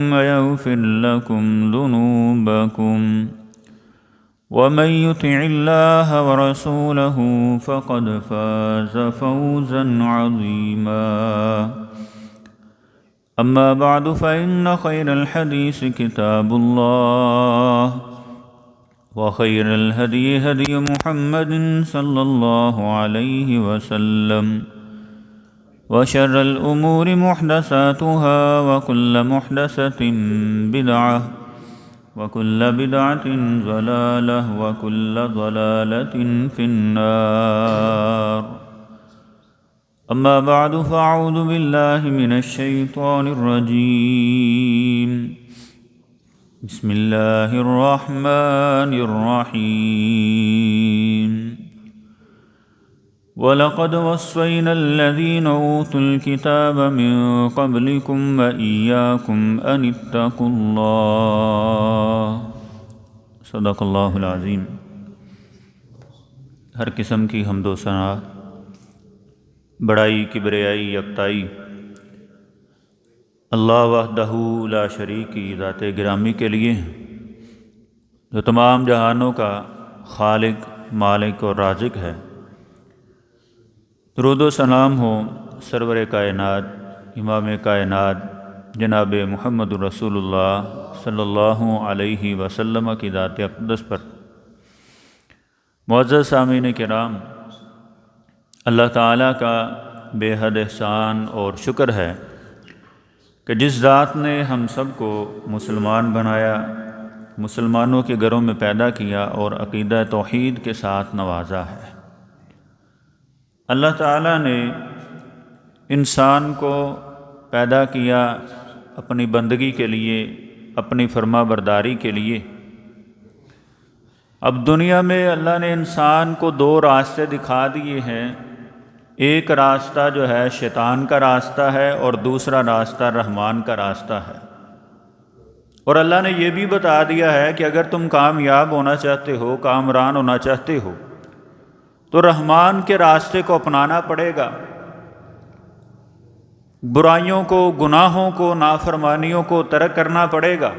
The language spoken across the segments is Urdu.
ويغفر لكم ذنوبكم ومن يطع الله ورسوله فقد فاز فوزا عظيما. أما بعد فإن خير الحديث كتاب الله وخير الهدي هدي محمد صلى الله عليه وسلم وشر الأمور محدثاتها وكل محدثة بدعة وكل بدعة ضلالة وكل ضلالة في النار. أما بعد فأعوذ بالله من الشيطان الرجيم. بسم الله الرحمن الرحيم. وَلَقَدْ وَصَّيْنَا الَّذِينَ أُوتُوا الْكِتَابَ مِنْ قَبْلِكُمْ وَإِيَّاكُمْ أَنِ اتَّقُوا اللَّهَ. صدق اللہ العظیم. ہر قسم کی حمد و ثنا، بڑائی، کبریائی، یکتائی اللہ وحدہ لا شریک کی ذات گرامی کے لیے، جو تمام جہانوں کا خالق، مالک اور رازق ہے. درود و سلام ہو سرور کائنات، امام کائنات جناب محمد رسول اللہ صلی اللہ علیہ وسلم کی ذات اقدس پر. معزز سامعین کرام، اللہ تعالیٰ کا بے حد احسان اور شکر ہے کہ جس ذات نے ہم سب کو مسلمان بنایا، مسلمانوں کے گھروں میں پیدا کیا اور عقیدہ توحید کے ساتھ نوازا ہے. اللہ تعالیٰ نے انسان کو پیدا کیا اپنی بندگی کے لیے، اپنی فرما برداری کے لیے. اب دنیا میں اللہ نے انسان کو دو راستے دکھا دیے ہیں. ایک راستہ جو ہے شیطان کا راستہ ہے اور دوسرا راستہ رحمان کا راستہ ہے. اور اللہ نے یہ بھی بتا دیا ہے کہ اگر تم کامیاب ہونا چاہتے ہو، کامران ہونا چاہتے ہو، تو رحمان کے راستے کو اپنانا پڑے گا. برائیوں کو، گناہوں کو، نافرمانیوں کو ترک کرنا پڑے گا.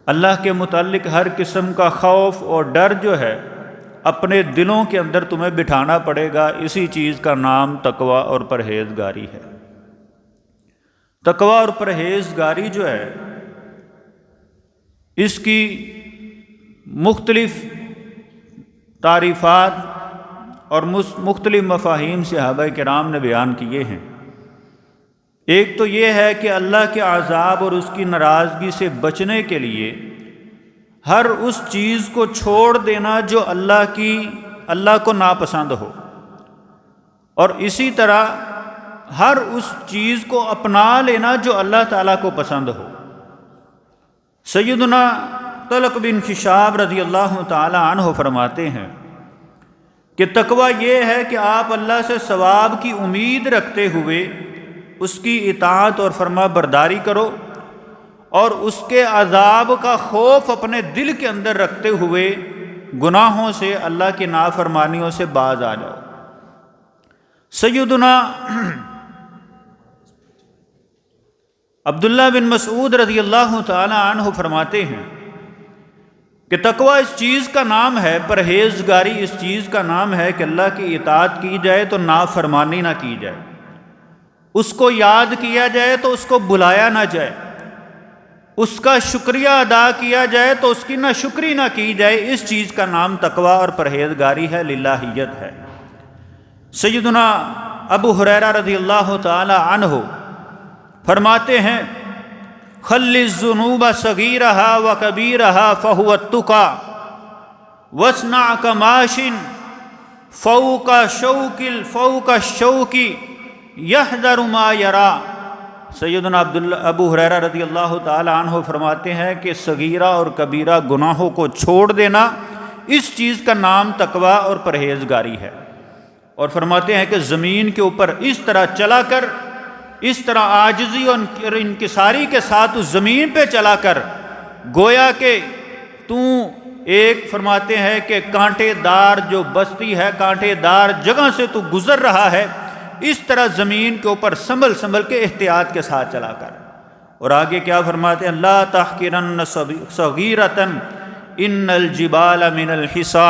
اللہ کے متعلق ہر قسم کا خوف اور ڈر جو ہے اپنے دلوں کے اندر تمہیں بٹھانا پڑے گا. اسی چیز کا نام تقویٰ اور پرہیزگاری ہے. تقویٰ اور پرہیزگاری جو ہے اس کی مختلف تعریفات اور مختلف مفاہیم صحابہ کرام نے بیان کیے ہیں. ایک تو یہ ہے کہ اللہ کے عذاب اور اس کی ناراضگی سے بچنے کے لیے ہر اس چیز کو چھوڑ دینا جو اللہ کو ناپسند ہو، اور اسی طرح ہر اس چیز کو اپنا لینا جو اللہ تعالیٰ کو پسند ہو. سیدنا طلق بن خشاب رضی اللہ تعالی عنہ فرماتے ہیں کہ تقویٰ یہ ہے کہ آپ اللہ سے ثواب کی امید رکھتے ہوئے اس کی اطاعت اور فرما برداری کرو، اور اس کے عذاب کا خوف اپنے دل کے اندر رکھتے ہوئے گناہوں سے، اللہ کی نافرمانیوں سے باز آ جاؤ. سیدنا عبداللہ بن مسعود رضی اللہ تعالی عنہ فرماتے ہیں کہ تقویٰ اس چیز کا نام ہے، پرہیزگاری اس چیز کا نام ہے کہ اللہ کی اطاعت کی جائے تو نافرمانی نہ کی جائے، اس کو یاد کیا جائے تو اس کو بلایا نہ جائے، اس کا شکریہ ادا کیا جائے تو اس کی نہ شکری نہ کی جائے. اس چیز کا نام تقویٰ اور پرہیزگاری ہے، للہیت ہے. سیدنا ابو ہریرہ رضی اللہ تعالی عنہ فرماتے ہیں خل الذنوب صغیرہا وکبیرہا فہو التقی واصنع کماش فوق الشوک یحذر ما یرا. سیدنا ابو ہریرہ رضی اللہ تعالی عنہ فرماتے ہیں کہ صغیرہ اور کبیرہ گناہوں کو چھوڑ دینا، اس چیز کا نام تقویٰ اور پرہیزگاری ہے. اور فرماتے ہیں کہ زمین کے اوپر اس طرح چلا کر، اس طرح عاجزی اور انکساری کے ساتھ اس زمین پہ چلا کر گویا کہ تو ایک فرماتے ہیں کہ کانٹے دار جو بستی ہے، کانٹے دار جگہ سے تو گزر رہا ہے، اس طرح زمین کے اوپر سنبھل کے احتیاط کے ساتھ چلا کر. اور آگے کیا فرماتے ہیں؟ لا تحقرن صغیرۃ ان الجبال من الحصا۔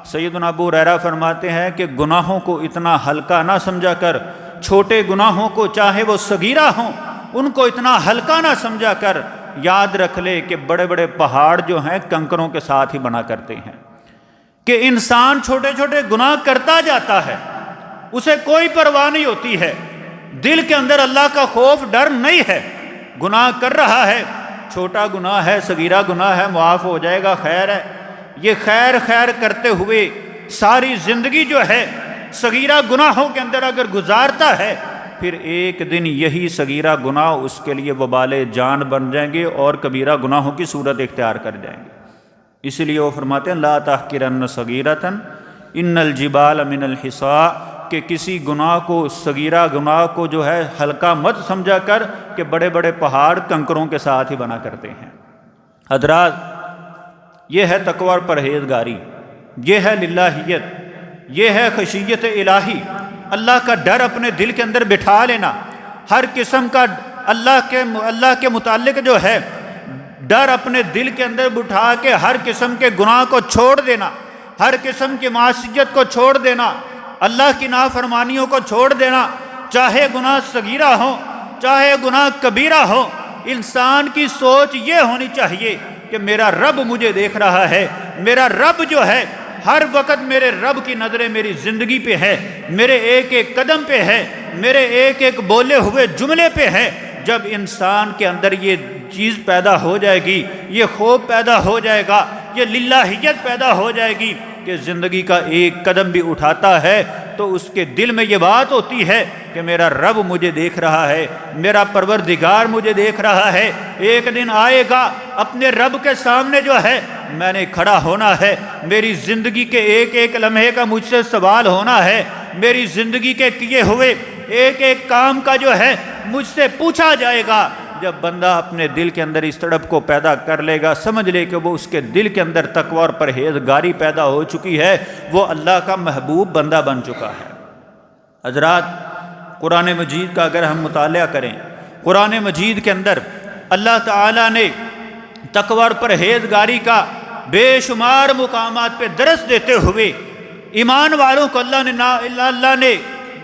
سیدنا ابو ہریرہ فرماتے ہیں کہ گناہوں کو اتنا ہلکا نہ سمجھا کر، چھوٹے گناہوں کو چاہے وہ صغیرہ ہوں ان کو اتنا ہلکا نہ سمجھا کر، یاد رکھ لے کہ بڑے بڑے پہاڑ جو ہیں کنکروں کے ساتھ ہی بنا کرتے ہیں، کہ انسان چھوٹے چھوٹے گناہ کرتا جاتا ہے، اسے کوئی پرواہ نہیں ہوتی ہے، دل کے اندر اللہ کا خوف ڈر نہیں ہے، گناہ کر رہا ہے، چھوٹا گناہ ہے، صغیرہ گناہ ہے، معاف ہو جائے گا، خیر ہے، یہ خیر خیر کرتے ہوئے ساری زندگی جو ہے صغیرہ گناہوں کے اندر اگر گزارتا ہے، پھر ایک دن یہی صغیرہ گناہ اس کے لیے وبال جان بن جائیں گے اور کبیرہ گناہوں کی صورت اختیار کر جائیں گے۔ اسی لیے وہ فرماتے ہیں لا تحقرن صغیرۃ ان الجبال من الحصا، کہ کسی گناہ کو، صغیرہ گناہ کو جو ہے ہلکا مت سمجھا کر کہ بڑے بڑے پہاڑ کنکروں کے ساتھ ہی بنا کرتے ہیں۔ حضرات، یہ ہے تقوی اور پرہیزگاری، یہ ہے للہیت، یہ ہے خشیت الہی، اللہ کا ڈر اپنے دل کے اندر بٹھا لینا، ہر قسم کا اللہ کے متعلق جو ہے ڈر اپنے دل کے اندر بٹھا کے ہر قسم کے گناہ کو چھوڑ دینا، ہر قسم کی معصیت کو چھوڑ دینا، اللہ کی نافرمانیوں کو چھوڑ دینا، چاہے گناہ صغیرہ ہو چاہے گناہ کبیرہ ہو۔ انسان کی سوچ یہ ہونی چاہیے کہ میرا رب مجھے دیکھ رہا ہے، میرا رب جو ہے ہر وقت، میرے رب کی نظریں میری زندگی پہ ہے، میرے ایک ایک قدم پہ ہے، میرے ایک ایک بولے ہوئے جملے پہ ہے۔ جب انسان کے اندر یہ چیز پیدا ہو جائے گی، یہ خوف پیدا ہو جائے گا، یہ للہیت پیدا ہو جائے گی کہ زندگی کا ایک قدم بھی اٹھاتا ہے تو اس کے دل میں یہ بات ہوتی ہے کہ میرا رب مجھے دیکھ رہا ہے، میرا پروردگار مجھے دیکھ رہا ہے، ایک دن آئے گا اپنے رب کے سامنے جو ہے میں نے کھڑا ہونا ہے، میری زندگی کے ایک ایک لمحے کا مجھ سے سوال ہونا ہے، میری زندگی کے کیے ہوئے ایک ایک کام کا جو ہے مجھ سے پوچھا جائے گا۔ جب بندہ اپنے دل کے اندر اس تڑپ کو پیدا کر لے گا، سمجھ لے کہ وہ اس کے دل کے اندر تقوی اور پرہیزگاری پیدا ہو چکی ہے، وہ اللہ کا محبوب بندہ بن چکا ہے۔ حضرات، قرآن مجید کا اگر ہم مطالعہ کریں، قرآن مجید کے اندر اللہ تعالیٰ نے تقوی اور پرہیزگاری کا بے شمار مقامات پہ درس دیتے ہوئے ایمان والوں کو اللہ نے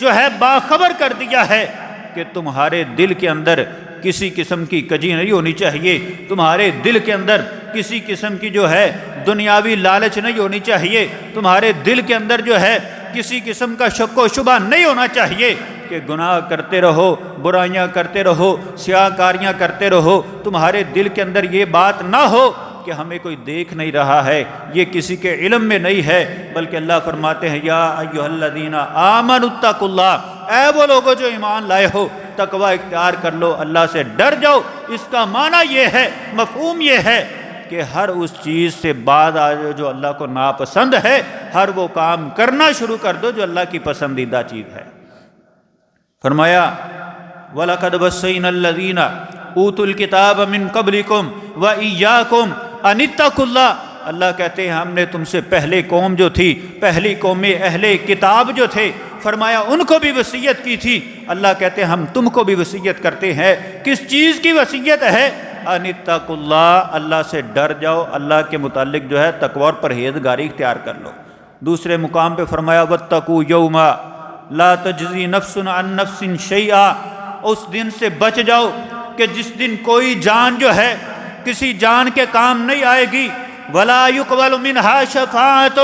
جو ہے باخبر کر دیا ہے کہ تمہارے دل کے اندر کسی قسم کی کجی نہیں ہونی چاہیے، تمہارے دل کے اندر کسی قسم کی جو ہے دنیاوی لالچ نہیں ہونی چاہیے، تمہارے دل کے اندر جو ہے کسی قسم کا شک و شبہ نہیں ہونا چاہیے کہ گناہ کرتے رہو، برائیاں کرتے رہو، سیاہ کاریاں کرتے رہو، تمہارے دل کے اندر یہ بات نہ ہو کہ ہمیں کوئی دیکھ نہیں رہا ہے، یہ کسی کے علم میں نہیں ہے، بلکہ اللہ فرماتے ہیں یا ایھا الذین آمنوا اتقوا اللہ، اے وہ لوگوں جو ایمان لائے ہو تقوی اختیار کر لو، اللہ سے ڈر جاؤ۔ اس کا معنی یہ ہے، مفہوم یہ ہے کہ ہر اس چیز سے بعد جو اللہ کو ناپسند ہے، ہر وہ کام کرنا شروع کر دو جو اللہ کی پسندیدہ چیز ہے۔ فرمایا وَلَقَدْ وَصَّيْنَا الَّذِينَ أُوتُوا الْكِتَابَ مِن قَبْلِكُمْ وَإِيَّاكُمْ أَنِ اتَّقُوا اللَّهَ، اللہ کہتے ہیں ہم نے تم سے پہلے قوم جو تھی، پہلی قوم اہل کتاب جو تھے، فرمایا ان کو بھی وصیت کی تھی، اللہ کہتے ہیں ہم تم کو بھی وصیت کرتے ہیں۔ کس چیز کی وصیت ہے؟ ان اتقوا اللہ، اللہ سے ڈر جاؤ، اللہ کے متعلق جو ہے تقوی اور پرہیزگاری اختیار کر لو۔ دوسرے مقام پہ فرمایا واتقوا یوما لا تجزی نفس عن نفس شیئا، اس دن سے بچ جاؤ کہ جس دن کوئی جان جو ہے کسی جان کے کام نہیں آئے گی، ولا یقبل منہا شفاعۃ،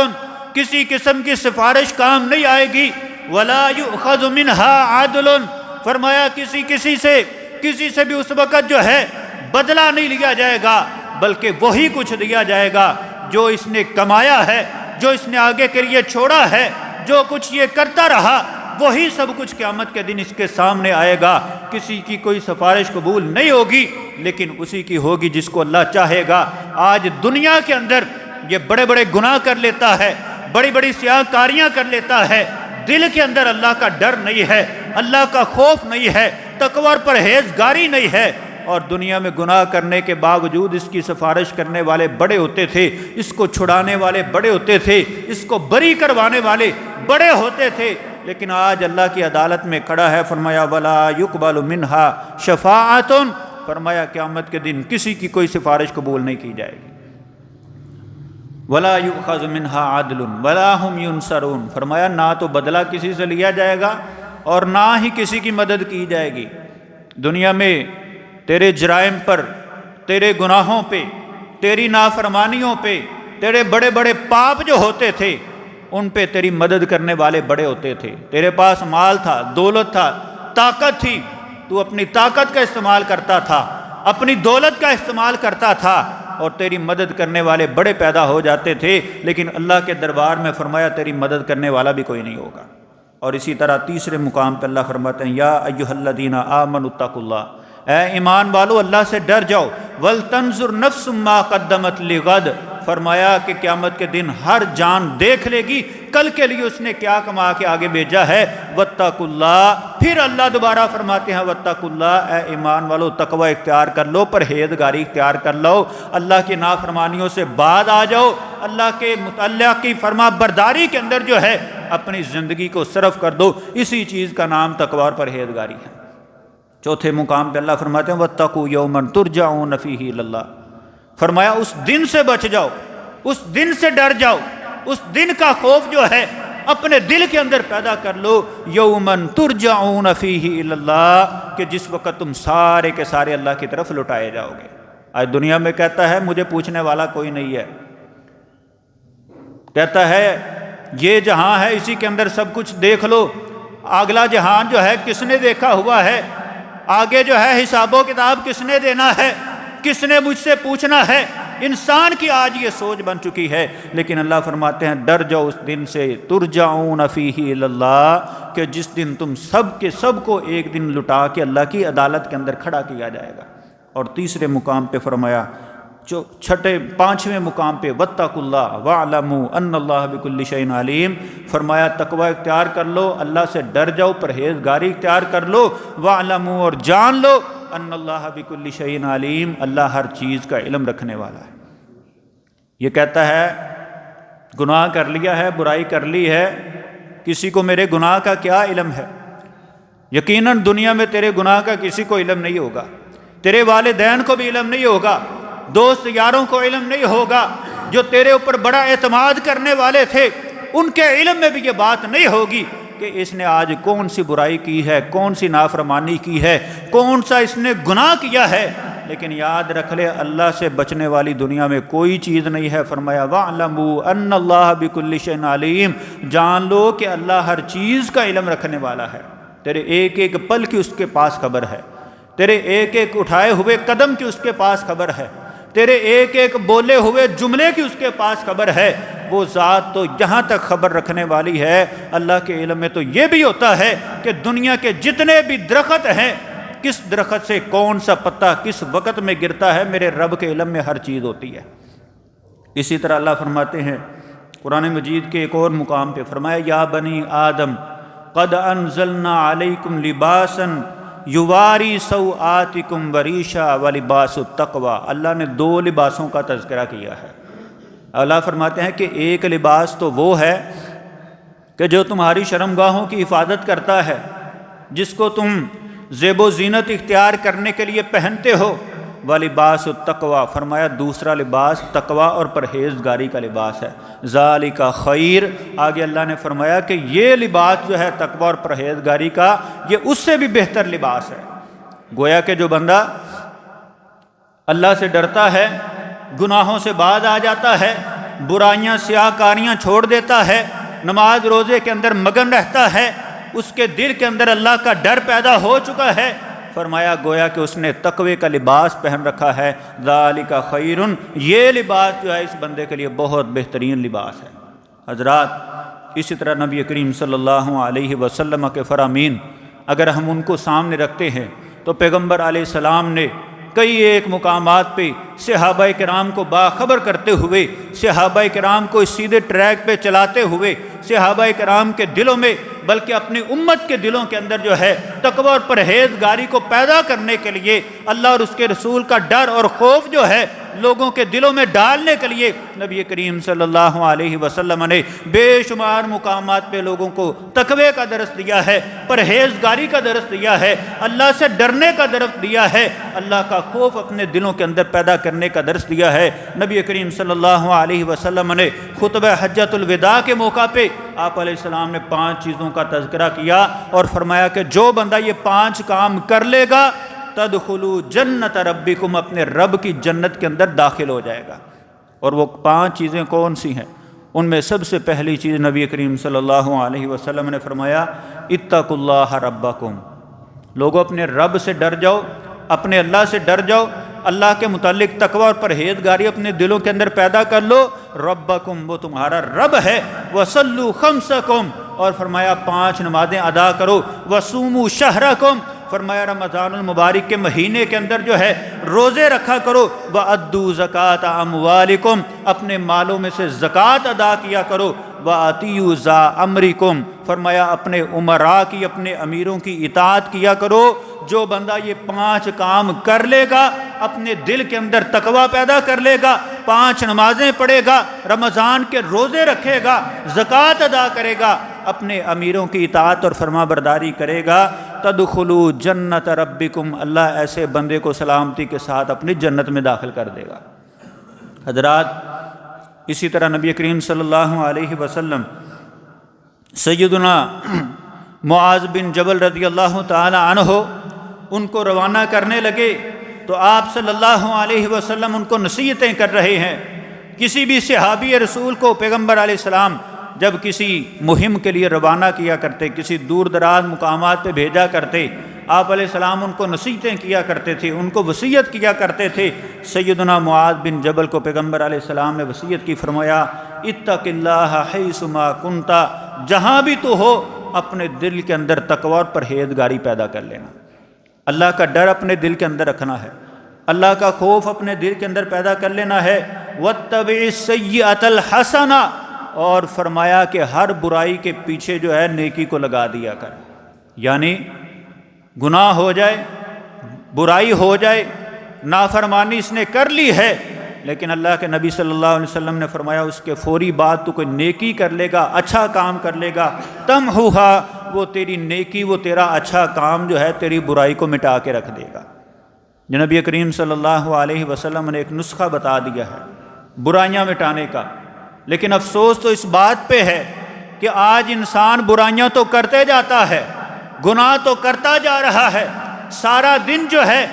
کسی قسم کی سفارش کام نہیں آئے گی، ولا یؤخذ منہا عدل، فرمایا کسی سے بھی اس وقت جو ہے بدلہ نہیں لیا جائے گا، بلکہ وہی کچھ دیا جائے گا جو اس نے کمایا ہے، جو اس نے آگے کے لیے چھوڑا ہے، جو کچھ یہ کرتا رہا وہی سب کچھ قیامت کے دن اس کے سامنے آئے گا۔ کسی کی کوئی سفارش قبول نہیں ہوگی، لیکن اسی کی ہوگی جس کو اللہ چاہے گا۔ آج دنیا کے اندر یہ بڑے بڑے گناہ کر لیتا ہے، بڑی بڑی سیاہ کاریاں کر لیتا ہے، دل کے اندر اللہ کا ڈر نہیں ہے، اللہ کا خوف نہیں ہے، تقوی اور پرہیزگاری نہیں ہے، اور دنیا میں گناہ کرنے کے باوجود اس کی سفارش کرنے والے بڑے ہوتے تھے، اس کو چھڑانے والے بڑے ہوتے تھے، اس کو بری کروانے والے بڑے ہوتے تھے، لیکن آج اللہ کی عدالت میں کھڑا ہے، فرمایا ولا یقبل منہا شفاعۃ، فرمایا قیامت کے دن کسی کی کوئی سفارش قبول نہیں کی جائے گی۔ ولا یؤخذ منها عدل ولا هم ينصرون، فرمایا نہ تو بدلہ کسی سے لیا جائے گا اور نہ ہی کسی کی مدد کی جائے گی۔ دنیا میں تیرے جرائم پر، تیرے گناہوں پہ، تیری نافرمانیوں پہ، تیرے بڑے بڑے پاپ جو ہوتے تھے ان پہ تیری مدد کرنے والے بڑے ہوتے تھے۔ تیرے پاس مال تھا، دولت تھا، طاقت تھی، تو اپنی طاقت کا استعمال کرتا تھا، اپنی دولت کا استعمال کرتا تھا اور تیری مدد کرنے والے بڑے پیدا ہو جاتے تھے، لیکن اللہ کے دربار میں فرمایا تیری مدد کرنے والا بھی کوئی نہیں ہوگا۔ اور اسی طرح تیسرے مقام پہ اللہ فرماتے ہیں یا ایھا الذین آمنوا اتقوا اللہ، اے ایمان والو اللہ سے ڈر جاؤ، ولتنظر نفس ما قدمت لغد، فرمایا کہ قیامت کے دن ہر جان دیکھ لے گی کل کے لیے اس نے کیا کما کے آگے بھیجا ہے۔ واتقوا اللہ، پھر اللہ دوبارہ فرماتے ہیں واتقوا اللہ، اے ایمان والو تقوی اختیار کر لو، پرہیزگاری اختیار کر لو، اللہ کی نافرمانیوں سے بعد آ جاؤ، اللہ کے متعلق کی فرما برداری کے اندر جو ہے اپنی زندگی کو صرف کر دو۔ اسی چیز کا نام تقوی اور پرہیزگاری ہے۔ چوتھے مقام پہ اللہ فرماتے ہیں واتقوا یوما ترجعون فیہ الی اللہ، فرمایا اس دن سے بچ جاؤ، اس دن سے ڈر جاؤ، اس دن کا خوف جو ہے اپنے دل کے اندر پیدا کر لو، یومن ترجعون فیہ الی اللہ، کہ جس وقت تم سارے کے سارے اللہ کی طرف لٹائے جاؤ گے۔ آج دنیا میں کہتا ہے مجھے پوچھنے والا کوئی نہیں ہے، کہتا ہے یہ جہاں ہے اسی کے اندر سب کچھ دیکھ لو، اگلا جہان جو ہے کس نے دیکھا ہوا ہے، آگے جو ہے حساب و کتاب کس نے دینا ہے، کس نے مجھ سے پوچھنا ہے۔ انسان کی آج یہ سوچ بن چکی ہے، لیکن اللہ فرماتے ہیں ڈر جاؤ اس دن سے ترجعون فیہ الی اللہ، کہ جس دن تم سب کے سب کو ایک دن لٹا کے اللہ کی عدالت کے اندر کھڑا کیا جائے گا۔ اور تیسرے مقام پہ فرمایا، پانچویں مقام پہ واتقوا اللہ واعلموا ان اللہ بکل شیء علیم، فرمایا تقوی اختیار کر لو، اللہ سے ڈر جاؤ، پرہیزگاری اختیار کر لو، واعلموا اور جان لو ان اللہ بکل شیء علیم، اللہ ہر چیز کا علم رکھنے والا ہے۔ یہ کہتا ہے گناہ کر لیا ہے، برائی کر لی ہے، کسی کو میرے گناہ کا کیا علم ہے؟ یقیناً دنیا میں تیرے گناہ کا کسی کو علم نہیں ہوگا، تیرے والدین کو بھی علم نہیں ہوگا، دوست یاروں کو علم نہیں ہوگا، جو تیرے اوپر بڑا اعتماد کرنے والے تھے ان کے علم میں بھی یہ بات نہیں ہوگی کہ اس نے آج کون سی برائی کی ہے، کون سی نافرمانی کی ہے، کون سا اس نے گناہ کیا ہے۔ لیکن یاد رکھ لے اللہ سے بچنے والی دنیا میں کوئی چیز نہیں ہے۔ فرمایا وَاعْلَمُوا أَنَّ اللَّهَ بِكُلِّ شَيْءٍ عَلِيمٌ، جان لو کہ اللہ ہر چیز کا علم رکھنے والا ہے، تیرے ایک ایک پل کی اس کے پاس خبر ہے، تیرے ایک ایک اٹھائے ہوئے قدم کی اس کے پاس خبر ہے، تیرے ایک ایک بولے ہوئے جملے کی اس کے پاس خبر ہے۔ وہ ذات تو جہاں تک خبر رکھنے والی ہے، اللہ کے علم میں تو یہ بھی ہوتا ہے کہ دنیا کے جتنے بھی درخت ہیں، کس درخت سے کون سا پتا کس وقت میں گرتا ہے، میرے رب کے علم میں ہر چیز ہوتی ہے۔ اسی طرح اللہ فرماتے ہیں قرآن مجید کے ایک اور مقام پہ، فرمایا یا بنی آدم قد انزلنا علیکم لباسا یواری سوآتکم وریشا ولباس التقوی، اللہ نے دو لباسوں کا تذکرہ کیا ہے۔ اللہ فرماتے ہیں کہ ایک لباس تو وہ ہے کہ جو تمہاری شرمگاہوں کی حفاظت کرتا ہے، جس کو تم زیب و زینت اختیار کرنے کے لیے پہنتے ہو، ولباس التقوی، فرمایا دوسرا لباس تقوی اور پرہیزگاری کا لباس ہے، ذالک خیر، آگے اللہ نے فرمایا کہ یہ لباس جو ہے تقوی اور پرہیزگاری کا، یہ اس سے بھی بہتر لباس ہے۔ گویا کہ جو بندہ اللہ سے ڈرتا ہے، گناہوں سے باز آ جاتا ہے، برائیاں سیاہ کاریاں چھوڑ دیتا ہے، نماز روزے کے اندر مگن رہتا ہے، اس کے دل کے اندر اللہ کا ڈر پیدا ہو چکا ہے، فرمایا گویا کہ اس نے تقوی کا لباس پہن رکھا ہے، ذالک خیر، یہ لباس جو ہے اس بندے کے لیے بہت بہترین لباس ہے۔ حضرات اسی طرح نبی کریم صلی اللہ علیہ وسلم کے فرامین اگر ہم ان کو سامنے رکھتے ہیں تو پیغمبر علیہ السلام نے کئی ایک مقامات پہ صحابہ کرام کو باخبر کرتے ہوئے، صحابہ کرام کو اس سیدھے ٹریک پہ چلاتے ہوئے، صحابہ کرام کے دلوں میں بلکہ اپنی امت کے دلوں کے اندر جو ہے تقوی اور پرہیزگاری کو پیدا کرنے کے لیے اللہ اور اس کے رسول کا ڈر اور خوف جو ہے لوگوں کے دلوں میں ڈالنے کے لیے نبی کریم صلی اللہ علیہ وسلم نے بے شمار مقامات پہ لوگوں کو تقوی کا درس دیا ہے، پرہیزگاری کا درس دیا ہے، اللہ سے ڈرنے کا درس دیا ہے، اللہ کا خوف اپنے دلوں کے اندر پیدا کرنے کا درس دیا ہے۔ نبی کریم صلی اللہ علیہ وسلم نے خطبہ حجۃ الوداع کے موقع پہ آپ علیہ السلام نے 5 چیزوں کا تذکرہ کیا اور فرمایا کہ جو بندہ یہ 5 کام کر لے گا تدخلوا جنت ربکم، اپنے رب کی جنت کے اندر داخل ہو جائے گا۔ اور وہ 5 چیزیں کون سی ہیں؟ ان میں سب سے پہلی چیز نبی کریم صلی اللہ علیہ وسلم نے فرمایا اتقوا اللہ ربکم، لوگوں اپنے رب سے ڈر جاؤ، اپنے اللہ سے ڈر جاؤ، اللہ کے متعلق تقوی اور پرہیزگاری اپنے دلوں کے اندر پیدا کر لو۔ ربکم، وہ تمہارا رب ہے، وصلوا خمسکم، اور فرمایا 5 نمازیں ادا کرو، وصوموا شہرکم، فرمایا رمضان المبارک کے مہینے کے اندر جو ہے روزے رکھا کرو، وَأَدُّوا زَكَاةَ أَمْوَالِكُمْ، اپنے مالوں میں سے زکوٰۃ ادا کیا کرو، وَأَطِيعُوا ذَا أَمْرِكُمْ، فرمایا اپنے امراء کی، اپنے امیروں کی اطاعت کیا کرو۔ جو بندہ یہ 5 کام کر لے گا، اپنے دل کے اندر تقوی پیدا کر لے گا، 5 نمازیں پڑھے گا، رمضان کے روزے رکھے گا، زکوٰۃ ادا کرے گا، اپنے امیروں کی اطاعت اور فرما برداری کرے گا، تدخلوا جنت ربکم، اللہ ایسے بندے کو سلامتی کے ساتھ اپنی جنت میں داخل کر دے گا۔ حضرات، اسی طرح نبی کریم صلی اللہ علیہ وسلم سیدنا معاذ بن جبل رضی اللہ تعالی عنہ ان کو روانہ کرنے لگے تو آپ صلی اللہ علیہ وسلم ان کو نصیحتیں کر رہے ہیں۔ کسی بھی صحابی رسول کو پیغمبر علیہ السلام جب کسی مہم کے لیے روانہ کیا کرتے، کسی دور دراز مقامات پہ بھیجا کرتے، آپ علیہ السلام ان کو نصیحتیں کیا کرتے تھے، ان کو وصیت کیا کرتے تھے۔ سیدنا معاذ بن جبل کو پیغمبر علیہ السلام نے وصیت کی، فرمایا اتق اللہ حیثما کنت، جہاں بھی تو ہو اپنے دل کے اندر تقوی اور پرہیزگاری پیدا کر لینا، اللہ کا ڈر اپنے دل کے اندر رکھنا ہے، اللہ کا خوف اپنے دل کے اندر پیدا کر لینا ہے۔ واتبع السیئۃ الحسنہ، اور فرمایا کہ ہر برائی کے پیچھے جو ہے نیکی کو لگا دیا کر، یعنی گناہ ہو جائے، برائی ہو جائے، نافرمانی اس نے کر لی ہے، لیکن اللہ کے نبی صلی اللہ علیہ وسلم نے فرمایا اس کے فوری بعد تو کوئی نیکی کر لے گا، اچھا کام کر لے گا، تمحوہا، وہ تیری نیکی، وہ تیرا اچھا کام جو ہے تیری برائی کو مٹا کے رکھ دے گا۔ جو نبی کریم صلی اللہ علیہ وسلم نے ایک نسخہ بتا دیا ہے برائیاں مٹانے کا، لیکن افسوس تو اس بات پہ ہے کہ آج انسان برائیاں تو کرتے جاتا ہے، گناہ تو کرتا جا رہا ہے، سارا دن جو ہے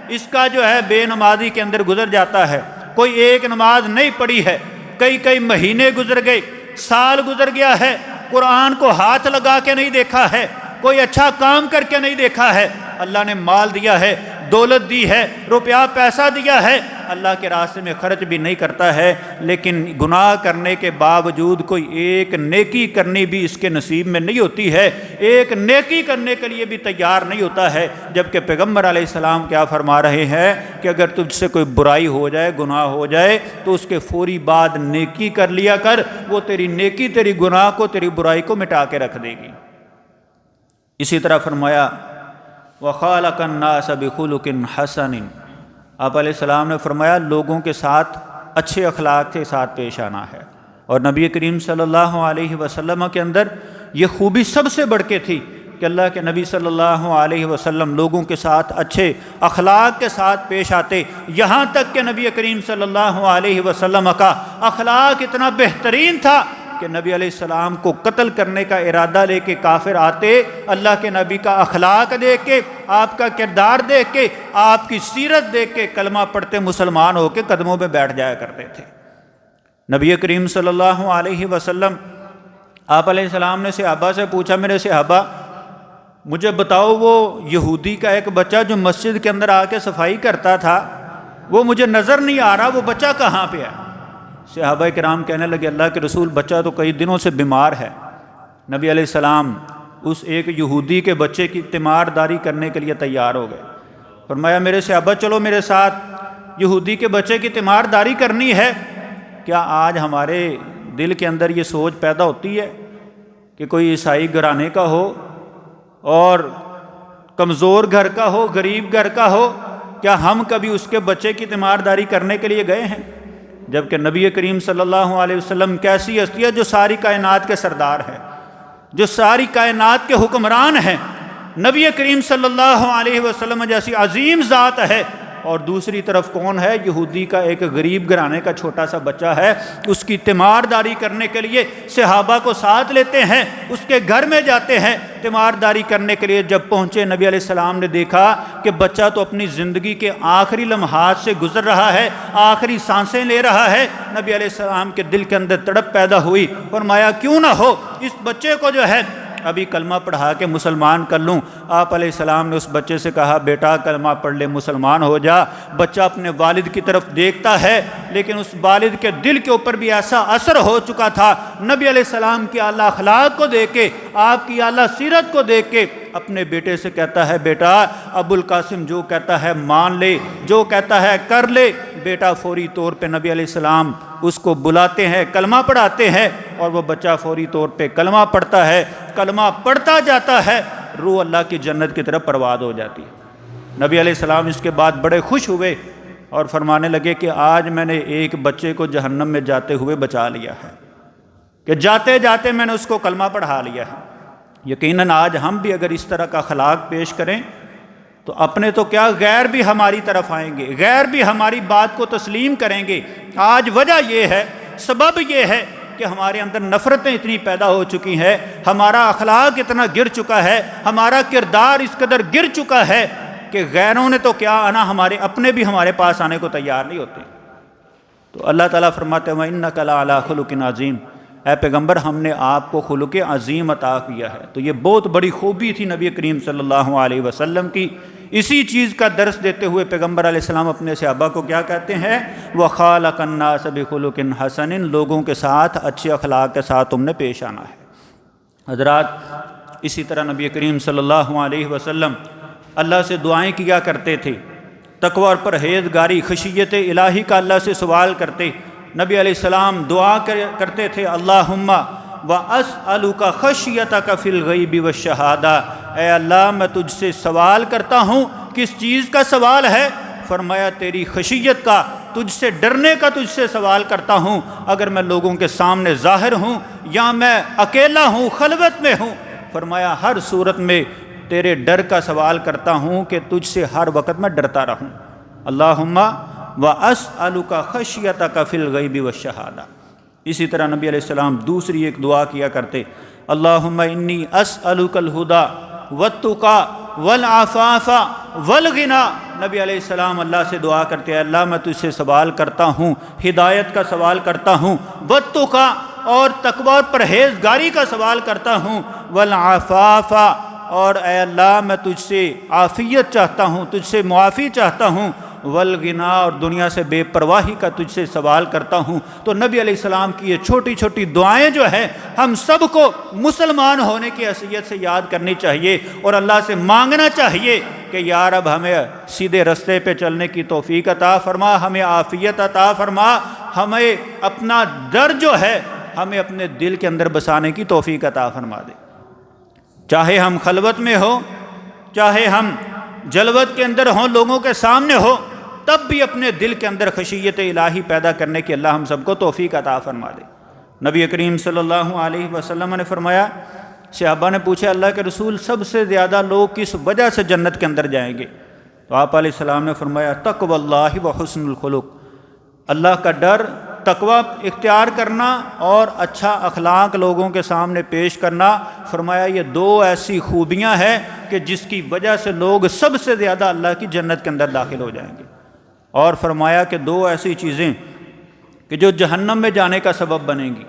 اس کا جو ہے بے نمازی کے اندر گزر جاتا ہے، کوئی ایک نماز نہیں پڑھی ہے، کئی مہینے گزر گئے، سال گزر گیا ہے، قرآن کو ہاتھ لگا کے نہیں دیکھا ہے، کوئی اچھا کام کر کے نہیں دیکھا ہے۔ اللہ نے مال دیا ہے، دولت دی ہے، روپیہ پیسہ دیا ہے، اللہ کے راستے میں خرچ بھی نہیں کرتا ہے، لیکن گناہ کرنے کے باوجود کوئی ایک نیکی کرنی بھی اس کے نصیب میں نہیں ہوتی ہے، ایک نیکی کرنے کے لیے بھی تیار نہیں ہوتا ہے، جبکہ پیغمبر علیہ السلام کیا فرما رہے ہیں کہ اگر تجھ سے کوئی برائی ہو جائے، گناہ ہو جائے، تو اس کے فوری بعد نیکی کر لیا کر، وہ تیری نیکی تیری گناہ کو، تیری برائی کو مٹا کے رکھ دے گی۔ اسی طرح فرمایا وَخَالَقَ النَّاسَ بِخُلُقٍ حَسَنٍ، آپ علیہ السلام نے فرمایا لوگوں کے ساتھ اچھے اخلاق کے ساتھ پیش آنا ہے، اور نبی کریم صلی اللہ علیہ وسلم کے اندر یہ خوبی سب سے بڑھ کے تھی کہ اللہ کے نبی صلی اللہ علیہ وسلم لوگوں کے ساتھ اچھے اخلاق کے ساتھ پیش آتے، یہاں تک کہ نبی کریم صلی اللہ علیہ وسلم کا اخلاق اتنا بہترین تھا کہ نبی علیہ السلام کو قتل کرنے کا ارادہ لے کے کافر آتے، اللہ کے نبی کا اخلاق دیکھ کے، آپ کا کردار دیکھ کے، آپ کی سیرت دیکھ کے کلمہ پڑھتے مسلمان ہو کے قدموں میں بیٹھ جایا کرتے تھے۔ نبی کریم صلی اللہ علیہ وسلم، آپ علیہ السلام نے صحابہ سے پوچھا، میرے صحابہ مجھے بتاؤ وہ یہودی کا ایک بچہ جو مسجد کے اندر آ کے صفائی کرتا تھا، وہ مجھے نظر نہیں آ رہا، وہ بچہ کہاں پہ ہے؟ صحابہ کرام کہنے لگے اللہ کے رسول بچہ تو کئی دنوں سے بیمار ہے۔ نبی علیہ السلام اس ایک یہودی کے بچے کی تیمارداری کرنے کے لیے تیار ہو گئے، فرمایا میرے صحابہ چلو میرے ساتھ، یہودی کے بچے کی تیمارداری کرنی ہے۔ کیا آج ہمارے دل کے اندر یہ سوچ پیدا ہوتی ہے کہ کوئی عیسائی گھرانے کا ہو اور کمزور گھر کا ہو، غریب گھر کا ہو، کیا ہم کبھی اس کے بچے کی تیمارداری کرنے کے لیے گئے ہیں؟ جبکہ نبی کریم صلی اللہ علیہ وسلم کیسی ہستی ہے جو ساری کائنات کے سردار ہے، جو ساری کائنات کے حکمران ہیں۔ نبی کریم صلی اللہ علیہ وسلم جیسی عظیم ذات ہے، اور دوسری طرف کون ہے؟ یہودی کا ایک غریب گھرانے کا چھوٹا سا بچہ ہے، اس کی تیمارداری کرنے کے لیے صحابہ کو ساتھ لیتے ہیں، اس کے گھر میں جاتے ہیں تیمارداری کرنے کے لیے۔ جب پہنچے نبی علیہ السلام نے دیکھا کہ بچہ تو اپنی زندگی کے آخری لمحات سے گزر رہا ہے، آخری سانسیں لے رہا ہے، نبی علیہ السلام کے دل کے اندر تڑپ پیدا ہوئی۔ فرمایا کیوں نہ ہو اس بچے کو جو ہے ابھی کلمہ پڑھا کے مسلمان کر لوں۔ آپ علیہ السلام نے اس بچے سے کہا بیٹا کلمہ پڑھ لے، مسلمان ہو جا۔ بچہ اپنے والد کی طرف دیکھتا ہے، لیکن اس والد کے دل کے اوپر بھی ایسا اثر ہو چکا تھا نبی علیہ السلام کی اعلیٰ اخلاق کو دیکھ کے، آپ کی اعلیٰ سیرت کو دیکھ کے، اپنے بیٹے سے کہتا ہے بیٹا ابو القاسم جو کہتا ہے مان لے، جو کہتا ہے کر لے۔ بیٹا فوری طور پہ نبی علیہ السلام اس کو بلاتے ہیں، کلمہ پڑھاتے ہیں، اور وہ بچہ فوری طور پہ کلمہ پڑھتا ہے، کلمہ پڑھتا جاتا ہے، روح اللہ کی جنت کی طرف پرواز ہو جاتی ہے۔ نبی علیہ السلام اس کے بعد بڑے خوش ہوئے اور فرمانے لگے کہ آج میں نے ایک بچے کو جہنم میں جاتے ہوئے بچا لیا ہے، کہ جاتے جاتے میں نے اس کو کلمہ پڑھا لیا ہے۔ یقیناً آج ہم بھی اگر اس طرح کا اخلاق پیش کریں تو اپنے تو کیا غیر بھی ہماری طرف آئیں گے، غیر بھی ہماری بات کو تسلیم کریں گے۔ آج وجہ یہ ہے، سبب یہ ہے کہ ہمارے اندر نفرتیں اتنی پیدا ہو چکی ہیں، ہمارا اخلاق اتنا گر چکا ہے، ہمارا کردار اس قدر گر چکا ہے کہ غیروں نے تو کیا آنا، ہمارے اپنے بھی ہمارے پاس آنے کو تیار نہیں ہوتے۔ تو اللہ تعالیٰ فرماتے ہیں وَإِنَّكَ لَعَلَىٰ خُلُقٍ عَظِيمٍ، اے پیغمبر ہم نے آپ کو خلق عظیم عطا کیا ہے۔ تو یہ بہت بڑی خوبی تھی نبی کریم صلی اللہ علیہ وسلم کی۔ اسی چیز کا درس دیتے ہوئے پیغمبر علیہ السلام اپنے صحابہ کو کیا کہتے ہیں؟ وَخَالَقَ النَّاسَ بِخُلُقٍ حَسَنٍ، لوگوں کے ساتھ اچھے اخلاق کے ساتھ تم نے پیش آنا ہے۔ حضرات اسی طرح نبی کریم صلی اللہ علیہ وسلم اللہ سے دعائیں کیا کرتے تھے، تقوی اور پرہیزگاری خشیت الہی کا اللہ سے سوال کرتے۔ نبی علیہ السلام دعا کرتے تھے اللہم وَأَسْأَلُكَ خَشْيَتَكَ فِي الْغَيْبِ وَالشَّهَادَةِ، اے اللہ میں تجھ سے سوال کرتا ہوں۔ کس چیز کا سوال ہے؟ فرمایا تیری خشیت کا، تجھ سے ڈرنے کا تجھ سے سوال کرتا ہوں۔ اگر میں لوگوں کے سامنے ظاہر ہوں یا میں اکیلا ہوں، خلوت میں ہوں، فرمایا ہر صورت میں تیرے ڈر کا سوال کرتا ہوں کہ تجھ سے ہر وقت میں ڈرتا رہوں۔ اللہم وَأَسْأَلُكَ خَشْيَتَكَ فِي الْغَيْبِ وَالشَّهَادَةِ۔ اسی طرح نبی علیہ السلام دوسری ایک دعا کیا کرتے، اللہم انی اسألک الہدی والتقی والعفاف والغنی۔ نبی علیہ السلام اللہ سے دعا کرتے ہیں اللہ میں تجھ سے سوال کرتا ہوں، ہدایت کا سوال کرتا ہوں، والتقی اور تقوی اور پرہیزگاری کا سوال کرتا ہوں، والعفاف اور اے اللہ میں تجھ سے عافیت چاہتا ہوں، تجھ سے معافی چاہتا ہوں، والغنا اور دنیا سے بے پرواہی کا تجھ سے سوال کرتا ہوں۔ تو نبی علیہ السلام کی یہ چھوٹی چھوٹی دعائیں جو ہیں ہم سب کو مسلمان ہونے کی حیثیت سے یاد کرنی چاہیے اور اللہ سے مانگنا چاہیے کہ یا رب ہمیں سیدھے رستے پہ چلنے کی توفیق عطا فرما، ہمیں عافیت عطا فرما، ہمیں اپنا ڈر جو ہے ہمیں اپنے دل کے اندر بسانے کی توفیق عطا فرما دے۔ چاہے ہم خلوت میں ہو، چاہے ہم جلوت کے اندر ہوں، لوگوں کے سامنے ہو، تب بھی اپنے دل کے اندر خشیت الہی پیدا کرنے کی اللہ ہم سب کو توفیق عطا فرما دے۔ نبی کریم صلی اللہ علیہ وسلم نے فرمایا، صحابہ نے پوچھا اللہ کے رسول سب سے زیادہ لوگ کس وجہ سے جنت کے اندر جائیں گے؟ تو آپ علیہ السلام نے فرمایا تقوی اللہ و حسن الخلق، اللہ کا ڈر، تقوی اختیار کرنا اور اچھا اخلاق لوگوں کے سامنے پیش کرنا۔ فرمایا یہ دو ایسی خوبیاں ہیں کہ جس کی وجہ سے لوگ سب سے زیادہ اللہ کی جنت کے اندر داخل ہو جائیں گے۔ اور فرمایا کہ دو ایسی چیزیں کہ جو جہنم میں جانے کا سبب بنیں گی،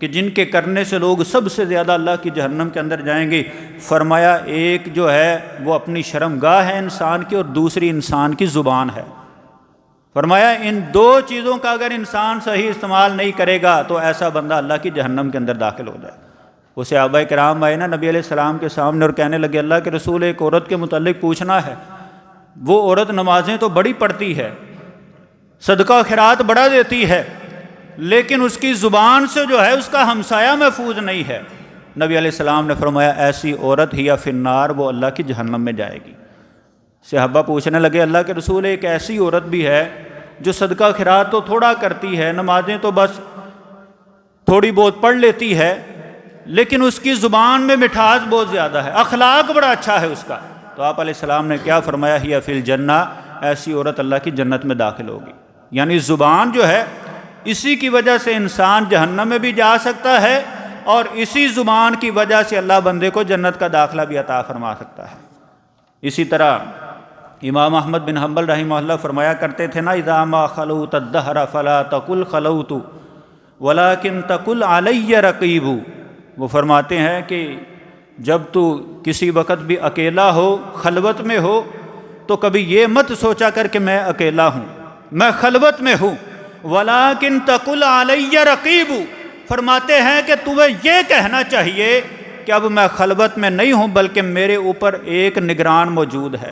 کہ جن کے کرنے سے لوگ سب سے زیادہ اللہ کی جہنم کے اندر جائیں گے۔ فرمایا ایک جو ہے وہ اپنی شرمگاہ ہے انسان کی، اور دوسری انسان کی زبان ہے۔ فرمایا ان دو چیزوں کا اگر انسان صحیح استعمال نہیں کرے گا تو ایسا بندہ اللہ کی جہنم کے اندر داخل ہو جائے۔ وہ صحابہ کرام آئے نا نبی علیہ السلام کے سامنے اور کہنے لگے اللہ کے رسول ایک عورت کے متعلق پوچھنا ہے، وہ عورت نمازیں تو بڑی پڑھتی ہے، صدقہ خیرات بڑا دیتی ہے، لیکن اس کی زبان سے جو ہے اس کا ہمسایہ محفوظ نہیں ہے۔ نبی علیہ السلام نے فرمایا ایسی عورت ہی فی النار، وہ اللہ کی جہنم میں جائے گی۔ صحابہ پوچھنے لگے اللہ کے رسول ایک ایسی عورت بھی ہے جو صدقہ خیرات تو تھوڑا کرتی ہے، نمازیں تو بس تھوڑی بہت پڑھ لیتی ہے، لیکن اس کی زبان میں مٹھاس بہت زیادہ ہے، اخلاق بڑا اچھا ہے اس کا۔ تو آپ علیہ السلام نے کیا فرمایا؟ ہی فی الجنہ، ایسی عورت اللہ کی جنت میں داخل ہوگی۔ یعنی زبان جو ہے اسی کی وجہ سے انسان جہنم میں بھی جا سکتا ہے، اور اسی زبان کی وجہ سے اللہ بندے کو جنت کا داخلہ بھی عطا فرما سکتا ہے۔ اسی طرح امام احمد بن حنبل رحمہ اللہ فرمایا کرتے تھے نا، اذا ما خلوت الدہر فلا تقل خلوت ولکن تقل علی رقیب۔ وہ فرماتے ہیں کہ جب تو کسی وقت بھی اکیلا ہو، خلوت میں ہو، تو کبھی یہ مت سوچا کر کہ میں اکیلا ہوں، میں خلوت میں ہوں، ولیکن تقل علی رقیب۔ فرماتے ہیں کہ تمہیں یہ کہنا چاہیے کہ اب میں خلوت میں نہیں ہوں، بلکہ میرے اوپر ایک نگران موجود ہے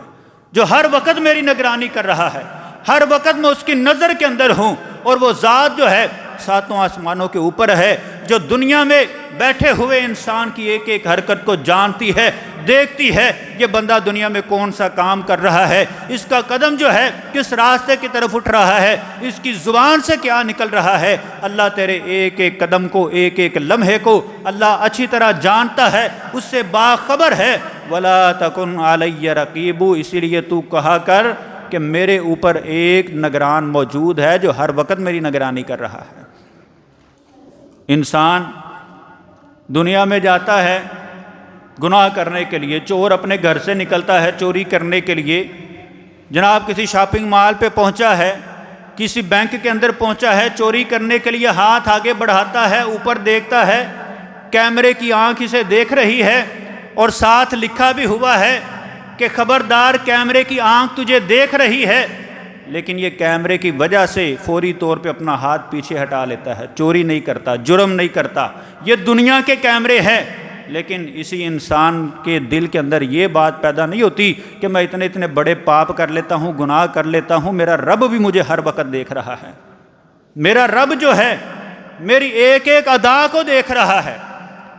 جو ہر وقت میری نگرانی کر رہا ہے، ہر وقت میں اس کی نظر کے اندر ہوں، اور وہ ذات جو ہے ساتوں آسمانوں کے اوپر ہے، جو دنیا میں بیٹھے ہوئے انسان کی ایک ایک حرکت کو جانتی ہے، دیکھتی ہے، یہ بندہ دنیا میں کون سا کام کر رہا ہے، اس کا قدم جو ہے کس راستے کی طرف اٹھ رہا ہے، اس کی زبان سے کیا نکل رہا ہے۔ اللہ تیرے ایک ایک قدم کو، ایک ایک لمحے کو اللہ اچھی طرح جانتا ہے، اس سے باخبر ہے۔ وَلَا تَكُنْ عَلَيَّ رَقِيبُ، اسی لیے تو کہا کر کہ میرے اوپر ایک نگران موجود ہے جو ہر وقت میری نگرانی کر رہا ہے۔ انسان دنیا میں جاتا ہے گناہ کرنے کے لیے، چور اپنے گھر سے نکلتا ہے چوری کرنے کے لیے، جناب کسی شاپنگ مال پہ پہنچا ہے، کسی بینک کے اندر پہنچا ہے، چوری کرنے کے لیے ہاتھ آگے بڑھاتا ہے، اوپر دیکھتا ہے، کیمرے کی آنکھ اسے دیکھ رہی ہے، اور ساتھ لکھا بھی ہوا ہے کہ خبردار کیمرے کی آنکھ تجھے دیکھ رہی ہے، لیکن یہ کیمرے کی وجہ سے فوری طور پہ اپنا ہاتھ پیچھے ہٹا لیتا ہے، چوری نہیں کرتا، جرم نہیں کرتا۔ یہ دنیا کے کیمرے ہیں، لیکن اسی انسان کے دل کے اندر یہ بات پیدا نہیں ہوتی کہ میں اتنے اتنے بڑے پاپ کر لیتا ہوں، گناہ کر لیتا ہوں، میرا رب بھی مجھے ہر وقت دیکھ رہا ہے، میرا رب جو ہے میری ایک ایک ادا کو دیکھ رہا ہے،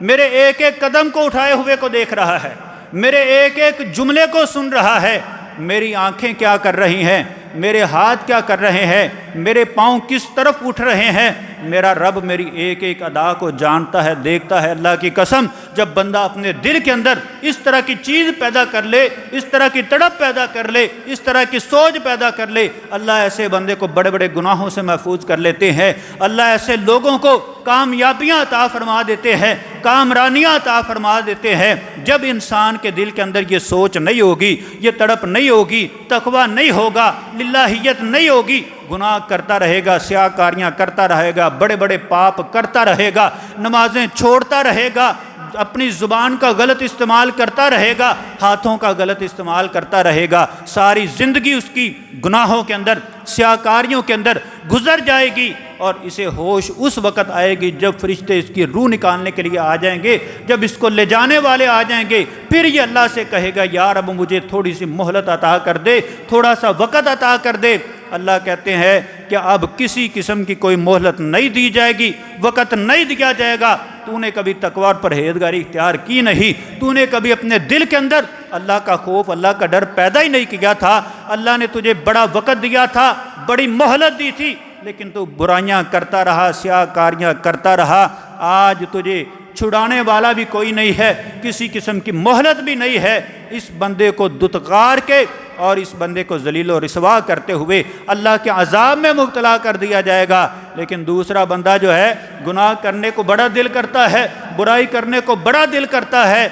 میرے ایک ایک قدم کو اٹھائے ہوئے کو دیکھ رہا ہے، میرے ایک ایک جملے کو سن رہا ہے، میری آنکھیں کیا کر رہی ہیں، میرے ہاتھ کیا کر رہے ہیں، میرے پاؤں کس طرف اٹھ رہے ہیں، میرا رب میری ایک ایک ادا کو جانتا ہے، دیکھتا ہے۔ اللہ کی قسم، جب بندہ اپنے دل کے اندر اس طرح کی چیز پیدا کر لے، اس طرح کی تڑپ پیدا کر لے، اس طرح کی سوچ پیدا کر لے، اللہ ایسے بندے کو بڑے بڑے گناہوں سے محفوظ کر لیتے ہیں۔ اللہ ایسے لوگوں کو کامیابیاں عطا فرما دیتے ہیں، کامرانیاں عطا فرما دیتے ہیں۔ جب انسان کے دل کے اندر یہ سوچ نہیں ہوگی، یہ تڑپ نہیں ہوگی، تقویٰ نہیں ہوگا، للہیت نہیں ہوگی، گناہ کرتا رہے گا، سیاہ کاریاں کرتا رہے گا، بڑے بڑے پاپ کرتا رہے گا، نمازیں چھوڑتا رہے گا، اپنی زبان کا غلط استعمال کرتا رہے گا، ہاتھوں کا غلط استعمال کرتا رہے گا، ساری زندگی اس کی گناہوں کے اندر، سیاہ کاریوں کے اندر گزر جائے گی، اور اسے ہوش اس وقت آئے گی جب فرشتے اس کی روح نکالنے کے لیے آ جائیں گے، جب اس کو لے جانے والے آ جائیں گے، پھر یہ اللہ سے کہے گا یا رب مجھے تھوڑی سی مہلت عطا کر دے، تھوڑا سا وقت عطا کر دے۔ اللہ کہتے ہیں کہ اب کسی قسم کی کوئی مہلت نہیں دی جائے گی، وقت نہیں دیا جائے گا۔ تو نے کبھی تقویٰ اور پرہیزگاری اختیار کی نہیں، تو نے کبھی اپنے دل کے اندر اللہ کا خوف، اللہ کا ڈر پیدا ہی نہیں کیا تھا۔ اللہ نے تجھے بڑا وقت دیا تھا، بڑی مہلت دی تھی، لیکن تو برائیاں کرتا رہا، سیاہ کاریاں کرتا رہا۔ آج تجھے چھڑانے والا بھی کوئی نہیں ہے، کسی قسم کی مہلت بھی نہیں ہے۔ اس بندے کو دتکار کے اور اس بندے کو ذلیل و رسوا کرتے ہوئے اللہ کے عذاب میں مبتلا کر دیا جائے گا۔ لیکن دوسرا بندہ جو ہے گناہ کرنے کو بڑا دل کرتا ہے، برائی کرنے کو بڑا دل کرتا ہے،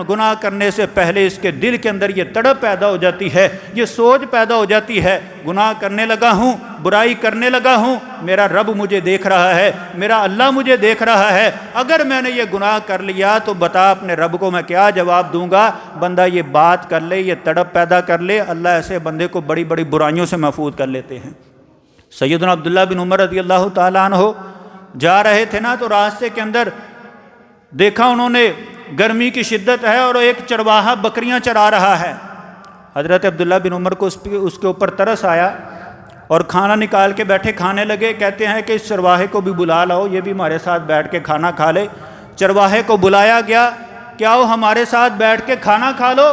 گناہ کرنے سے پہلے اس کے دل کے اندر یہ تڑپ پیدا ہو جاتی ہے، یہ سوچ پیدا ہو جاتی ہے، گناہ کرنے لگا ہوں، برائی کرنے لگا ہوں، میرا رب مجھے دیکھ رہا ہے، میرا اللہ مجھے دیکھ رہا ہے، اگر میں نے یہ گناہ کر لیا تو بتا اپنے رب کو میں کیا جواب دوں گا۔ بندہ یہ بات کر لے، یہ تڑپ پیدا کر لے، اللہ ایسے بندے کو بڑی بڑی برائیوں سے محفوظ کر لیتے ہیں۔ سیدنا عبداللہ بن عمر رضی اللہ تعالیٰ عنہ جا رہے تھے نا، تو راستے کے اندر دیکھا انہوں نے گرمی کی شدت ہے اور ایک چرواہا بکریاں چرا رہا ہے۔ حضرت عبداللہ بن عمر کو اس کے اوپر ترس آیا اور کھانا نکال کے بیٹھے کھانے لگے۔ کہتے ہیں کہ اس چرواہے کو بھی بلا لاؤ، یہ بھی ہمارے ساتھ بیٹھ کے کھانا کھا لے۔ چرواہے کو بلایا گیا کہ آؤ ہمارے ساتھ بیٹھ کے کھانا کھا لو،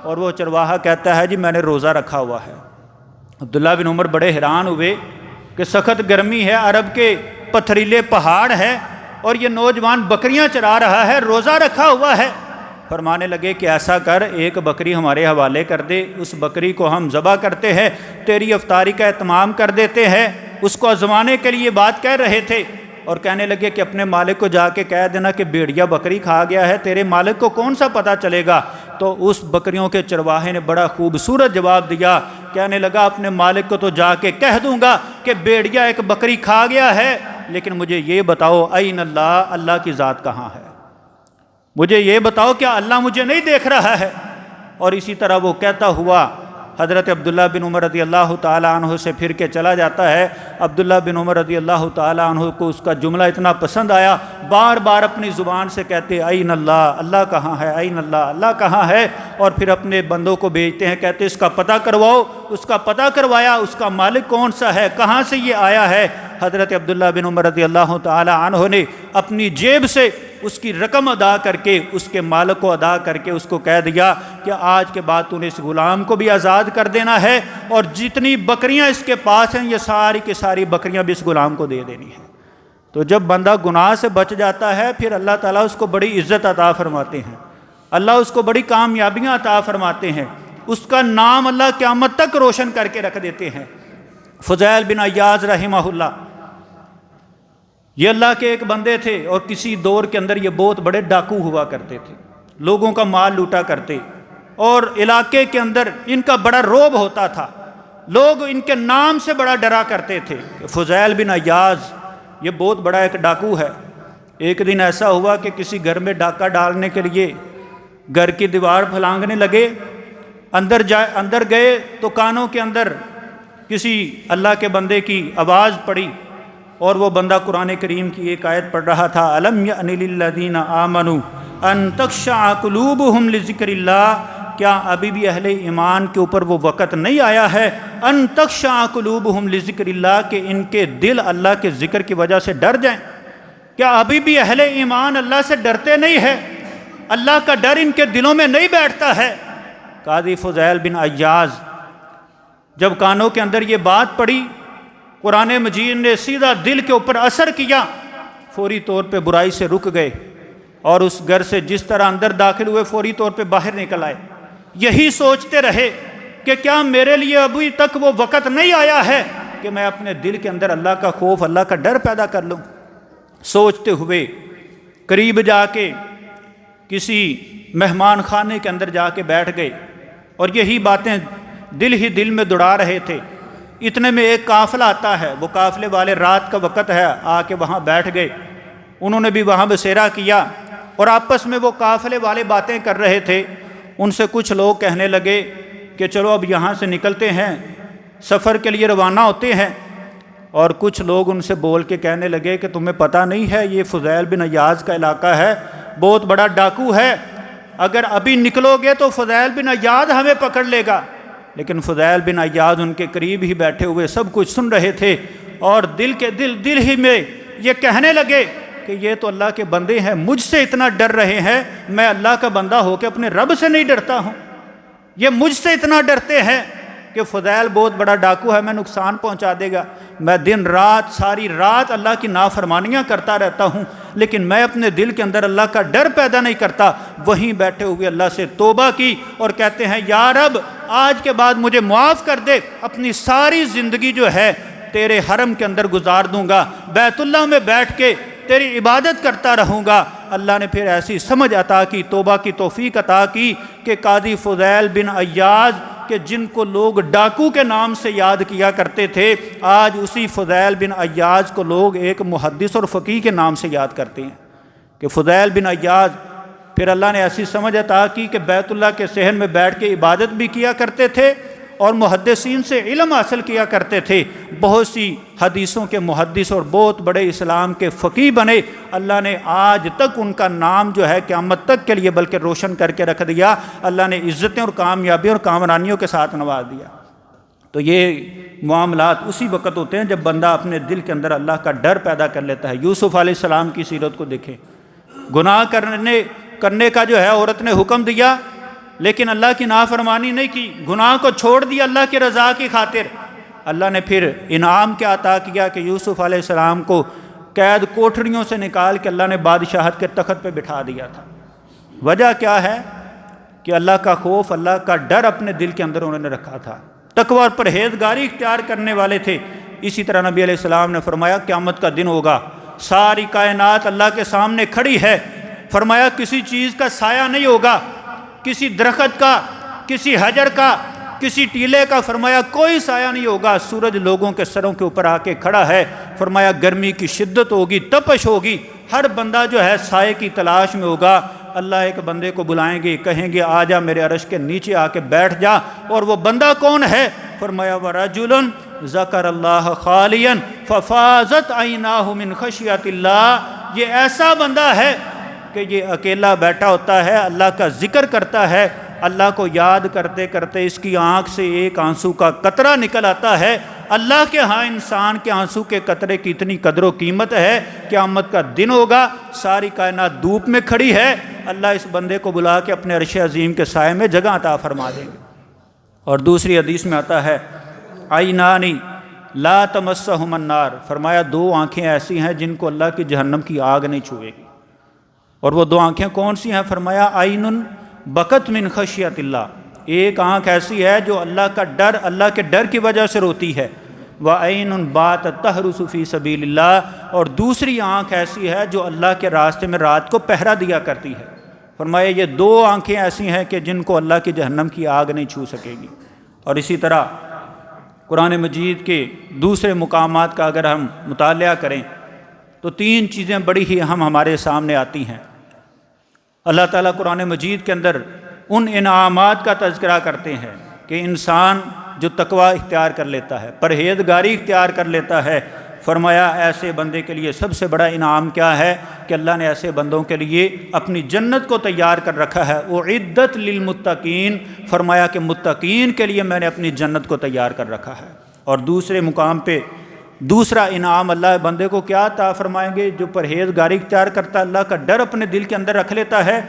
اور وہ چرواہا کہتا ہے جی میں نے روزہ رکھا ہوا ہے۔ عبداللہ بن عمر بڑے حیران ہوئے کہ سخت گرمی ہے، عرب کے پتھریلے پہاڑ ہے اور یہ نوجوان بکریاں چرا رہا ہے، روزہ رکھا ہوا ہے۔ فرمانے لگے کہ ایسا کر، ایک بکری ہمارے حوالے کر دے، اس بکری کو ہم ذبح کرتے ہیں، تیری افطاری کا اہتمام کر دیتے ہیں۔ اس کو آزمانے کے لیے بات کہہ رہے تھے اور کہنے لگے کہ اپنے مالک کو جا کے کہہ دینا کہ بھیڑیا بکری کھا گیا ہے، تیرے مالک کو کون سا پتہ چلے گا۔ تو اس بکریوں کے چرواہے نے بڑا خوبصورت جواب دیا، کہنے لگا اپنے مالک کو تو جا کے کہہ دوں گا کہ بھیڑیا ایک بکری کھا گیا ہے، لیکن مجھے یہ بتاؤ این اللہ، اللہ کی ذات کہاں ہے؟ مجھے یہ بتاؤ کیا اللہ مجھے نہیں دیکھ رہا ہے؟ اور اسی طرح وہ کہتا ہوا حضرت عبداللہ بن عمر رضی اللہ تعالیٰ عنہ سے پھر کے چلا جاتا ہے۔ عبداللہ بن عمر رضی اللہ تعالیٰ عنہ کو اس کا جملہ اتنا پسند آیا، بار بار اپنی زبان سے کہتے این اللہ، اللہ کہاں ہے، این اللہ، اللہ کہاں ہے، اور پھر اپنے بندوں کو بھیجتے ہیں، کہتے اس کا پتہ کرواؤ۔ اس کا پتہ کروایا، اس کا مالک کون سا ہے، کہاں سے یہ آیا ہے۔ حضرت عبداللہ بن عمر رضی اللہ تعالیٰ عنہ نے اپنی جیب سے اس کی رقم ادا کر کے، اس کے مالک کو ادا کر کے اس کو کہہ دیا کہ آج کے بعد تو نے اس غلام کو بھی آزاد کر دینا ہے، اور جتنی بکریاں اس کے پاس ہیں یہ ساری کی ساری بکریاں بھی اس غلام کو دے دینی ہیں۔ تو جب بندہ گناہ سے بچ جاتا ہے پھر اللہ تعالیٰ اس کو بڑی عزت عطا فرماتے ہیں، اللہ اس کو بڑی کامیابیاں عطا فرماتے ہیں، اس کا نام اللہ قیامت تک روشن کر کے رکھ دیتے ہیں۔ فضیل بن عیاض رحمہ اللہ، یہ اللہ کے ایک بندے تھے اور کسی دور کے اندر یہ بہت بڑے ڈاکو ہوا کرتے تھے، لوگوں کا مال لوٹا کرتے، اور علاقے کے اندر ان کا بڑا رعب ہوتا تھا، لوگ ان کے نام سے بڑا ڈرا کرتے تھے کہ فضیل بن عیاض یہ بہت بڑا ایک ڈاکو ہے۔ ایک دن ایسا ہوا کہ کسی گھر میں ڈاکہ ڈالنے کے لیے گھر کی دیوار پھلانگنے لگے، اندر گئے تو کانوں کے اندر کسی اللہ کے بندے کی آواز پڑی، اور وہ بندہ قرآن کریم کی ایک آیت پڑھ رہا تھا، الم یأن للذین آمنوا ان تخشع قلوبہم لذکر اللہ، کیا ابھی بھی اہل ایمان کے اوپر وہ وقت نہیں آیا ہے ان تخشع قلوبہم لذکر اللہ کہ ان کے دل اللہ کے ذکر کی وجہ سے ڈر جائیں؟ کیا ابھی بھی اہل ایمان اللہ سے ڈرتے نہیں ہیں؟ اللہ کا ڈر ان کے دلوں میں نہیں بیٹھتا ہے؟ قاضی فضیل بن عیاض جب کانوں کے اندر یہ بات پڑی، قرآن مجید نے سیدھا دل کے اوپر اثر کیا، فوری طور پہ برائی سے رک گئے اور اس گھر سے جس طرح اندر داخل ہوئے فوری طور پہ باہر نکل آئے۔ یہی سوچتے رہے کہ کیا میرے لیے ابھی تک وہ وقت نہیں آیا ہے کہ میں اپنے دل کے اندر اللہ کا خوف، اللہ کا ڈر پیدا کر لوں۔ سوچتے ہوئے قریب جا کے کسی مہمان خانے کے اندر جا کے بیٹھ گئے اور یہی باتیں دل ہی دل میں دوڑا رہے تھے۔ اتنے میں ایک قافلہ آتا ہے، وہ قافلے والے رات کا وقت ہے، آ کے وہاں بیٹھ گئے، انہوں نے بھی وہاں بسیرا کیا اور آپس میں وہ قافلے والے باتیں کر رہے تھے۔ ان سے کچھ لوگ کہنے لگے کہ چلو اب یہاں سے نکلتے ہیں، سفر کے لیے روانہ ہوتے ہیں، اور کچھ لوگ ان سے بول کے کہنے لگے کہ تمہیں پتہ نہیں ہے یہ فضیل بن عیاض کا علاقہ ہے، بہت بڑا ڈاکو ہے، اگر ابھی نکلو گے تو فضیل بن عیاض ہمیں پکڑ لے گا۔ لیکن فضیل بن عیاض ان کے قریب ہی بیٹھے ہوئے سب کچھ سن رہے تھے، اور دل ہی میں یہ کہنے لگے کہ یہ تو اللہ کے بندے ہیں، مجھ سے اتنا ڈر رہے ہیں، میں اللہ کا بندہ ہو کے اپنے رب سے نہیں ڈرتا ہوں، یہ مجھ سے اتنا ڈرتے ہیں کہ فضیل بہت بڑا ڈاکو ہے، میں نقصان پہنچا دے گا، میں دن رات ساری رات اللہ کی نافرمانیاں کرتا رہتا ہوں، لیکن میں اپنے دل کے اندر اللہ کا ڈر پیدا نہیں کرتا۔ وہیں بیٹھے ہوئے اللہ سے توبہ کی اور کہتے ہیں یا رب آج کے بعد مجھے معاف کر دے، اپنی ساری زندگی جو ہے تیرے حرم کے اندر گزار دوں گا، بیت اللہ میں بیٹھ کے تیری عبادت کرتا رہوں گا۔ اللہ نے پھر ایسی سمجھ عطا کی، توبہ کی توفیق عطا کی کہ قاضی فضیل بن عیاض کہ جن کو لوگ ڈاکو کے نام سے یاد کیا کرتے تھے، آج اسی فضیل بن عیاض کو لوگ ایک محدث اور فقیہ کے نام سے یاد کرتے ہیں کہ فضیل بن عیاض۔ پھر اللہ نے ایسی سمجھ عطا کی کہ بیت اللہ کے صحن میں بیٹھ کے عبادت بھی کیا کرتے تھے اور محدثین سے علم حاصل کیا کرتے تھے، بہت سی حدیثوں کے محدث اور بہت بڑے اسلام کے فقیہ بنے۔ اللہ نے آج تک ان کا نام جو ہے قیامت تک کے لیے بلکہ روشن کر کے رکھ دیا، اللہ نے عزتیں اور کامیابیوں اور کامرانیوں کے ساتھ نواز دیا۔ تو یہ معاملات اسی وقت ہوتے ہیں جب بندہ اپنے دل کے اندر اللہ کا ڈر پیدا کر لیتا ہے۔ یوسف علیہ السلام کی سیرت کو دیکھیں، گناہ کرنے کا جو ہے عورت نے حکم دیا لیکن اللہ کی نافرمانی نہیں کی، گناہ کو چھوڑ دیا اللہ کی رضا کی خاطر، اللہ نے پھر انعام کیا عطا کیا کہ یوسف علیہ السلام کو قید کوٹھریوں سے نکال کے اللہ نے بادشاہت کے تخت پہ بٹھا دیا تھا۔ وجہ کیا ہے؟ کہ اللہ کا خوف، اللہ کا ڈر اپنے دل کے اندر انہوں نے رکھا تھا، تقوی اور پرہیزگاری اختیار کرنے والے تھے۔ اسی طرح نبی علیہ السلام نے فرمایا قیامت کا دن ہوگا، ساری کائنات اللہ کے سامنے کھڑی ہے، فرمایا کسی چیز کا سایہ نہیں ہوگا، کسی درخت کا، کسی حجر کا، کسی ٹیلے کا، فرمایا کوئی سایہ نہیں ہوگا، سورج لوگوں کے سروں کے اوپر آ کے کھڑا ہے، فرمایا گرمی کی شدت ہوگی، تپش ہوگی، ہر بندہ جو ہے سائے کی تلاش میں ہوگا۔ اللہ ایک بندے کو بلائیں گے، کہیں گے آ جا میرے عرش کے نیچے آ کے بیٹھ جا، اور وہ بندہ کون ہے؟ فرمایا وَرَجُلٌ ذَكَرَ اللَّهَ خَالِيًا فَفَاضَتْ عَيْنَاهُ مِنْ خَشْيَةِ اللَّهِ، یہ ایسا بندہ ہے کہ یہ اکیلا بیٹھا ہوتا ہے، اللہ کا ذکر کرتا ہے، اللہ کو یاد کرتے کرتے اس کی آنکھ سے ایک آنسو کا قطرہ نکل آتا ہے۔ اللہ کے ہاں انسان کے آنسو کے قطرے کی اتنی قدر و قیمت ہے، قیامت کا دن ہوگا، ساری کائنات دھوپ میں کھڑی ہے، اللہ اس بندے کو بلا کے اپنے عرش عظیم کے سائے میں جگہ عطا فرما دیں گے۔ اور دوسری حدیث میں آتا ہے عینانی لا تمسہم النار، فرمایا دو آنکھیں ایسی ہیں جن کو اللہ کی جہنم کی آگ نہیں چھوئے گی۔ اور وہ دو آنکھیں کون سی ہیں؟ فرمایا عین بکت من خشیت اللہ، ایک آنکھ ایسی ہے جو اللہ کا ڈر، اللہ کے ڈر کی وجہ سے روتی ہے، وعین باتت تحرس فی سبیل اللہ، اور دوسری آنکھ ایسی ہے جو اللہ کے راستے میں رات کو پہرا دیا کرتی ہے۔ فرمایا یہ دو آنکھیں ایسی ہیں کہ جن کو اللہ کی جہنم کی آگ نہیں چھو سکے گی۔ اور اسی طرح قرآن مجید کے دوسرے مقامات کا اگر ہم مطالعہ کریں تو تین چیزیں بڑی ہی اہم ہمارے سامنے آتی ہیں۔ اللہ تعالیٰ قرآن مجید کے اندر ان انعامات کا تذکرہ کرتے ہیں کہ انسان جو تقوی اختیار کر لیتا ہے، پرہیزگاری اختیار کر لیتا ہے، فرمایا ایسے بندے کے لیے سب سے بڑا انعام کیا ہے کہ اللہ نے ایسے بندوں کے لیے اپنی جنت کو تیار کر رکھا ہے۔ اعدت للمتقین، فرمایا کہ متقین کے لیے میں نے اپنی جنت کو تیار کر رکھا ہے۔ اور دوسرے مقام پہ دوسرا انعام اللہ بندے کو کیا عطا فرمائیں گے؟ جو پرہیزگاری اختیار کرتا ہے، اللہ کا ڈر اپنے دل کے اندر رکھ لیتا ہے،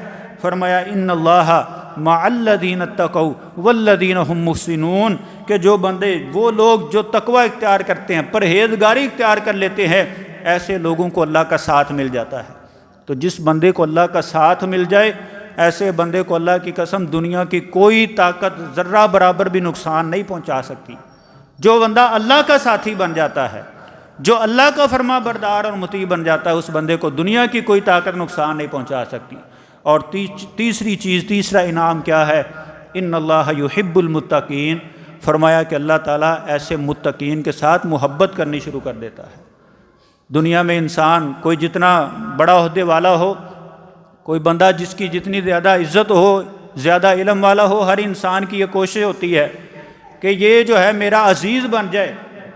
فرمایا ان اللہ مع الذین اتقوا والذین هم محسنون، کہ جو بندے، وہ لوگ جو تقوی اختیار کرتے ہیں، پرہیزگاری اختیار کر لیتے ہیں، ایسے لوگوں کو اللہ کا ساتھ مل جاتا ہے۔ تو جس بندے کو اللہ کا ساتھ مل جائے، ایسے بندے کو اللہ کی قسم دنیا کی کوئی طاقت ذرہ برابر بھی نقصان نہیں پہنچا سکتی۔ جو بندہ اللہ کا ساتھی بن جاتا ہے، جو اللہ کا فرما بردار اور مطیع بن جاتا ہے، اس بندے کو دنیا کی کوئی طاقت نقصان نہیں پہنچا سکتی۔ اور تیسری چیز، تیسرا انعام کیا ہے؟ ان اللہ یحب المتقین، فرمایا کہ اللہ تعالیٰ ایسے متقین کے ساتھ محبت کرنی شروع کر دیتا ہے۔ دنیا میں انسان کوئی جتنا بڑا عہدے والا ہو، کوئی بندہ جس کی جتنی زیادہ عزت ہو، زیادہ علم والا ہو، ہر انسان کی یہ کوشش ہوتی ہے کہ یہ جو ہے میرا عزیز بن جائے،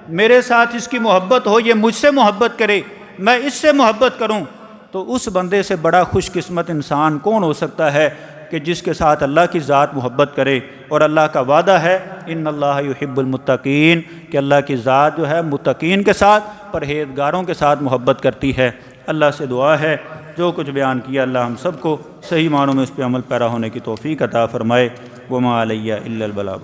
میرے ساتھ اس کی محبت ہو، یہ مجھ سے محبت کرے، میں اس سے محبت کروں۔ تو اس بندے سے بڑا خوش قسمت انسان کون ہو سکتا ہے کہ جس کے ساتھ اللہ کی ذات محبت کرے۔ اور اللہ کا وعدہ ہے ان اللہ یحب المتقین، کہ اللہ کی ذات جو ہے متقین کے ساتھ، پرہیزگاروں کے ساتھ محبت کرتی ہے۔ اللہ سے دعا ہے جو کچھ بیان کیا اللہ ہم سب کو صحیح معنوں میں اس پہ عمل پیرا ہونے کی توفیق عطا فرمائے۔ وما علیہ الا البلاغ۔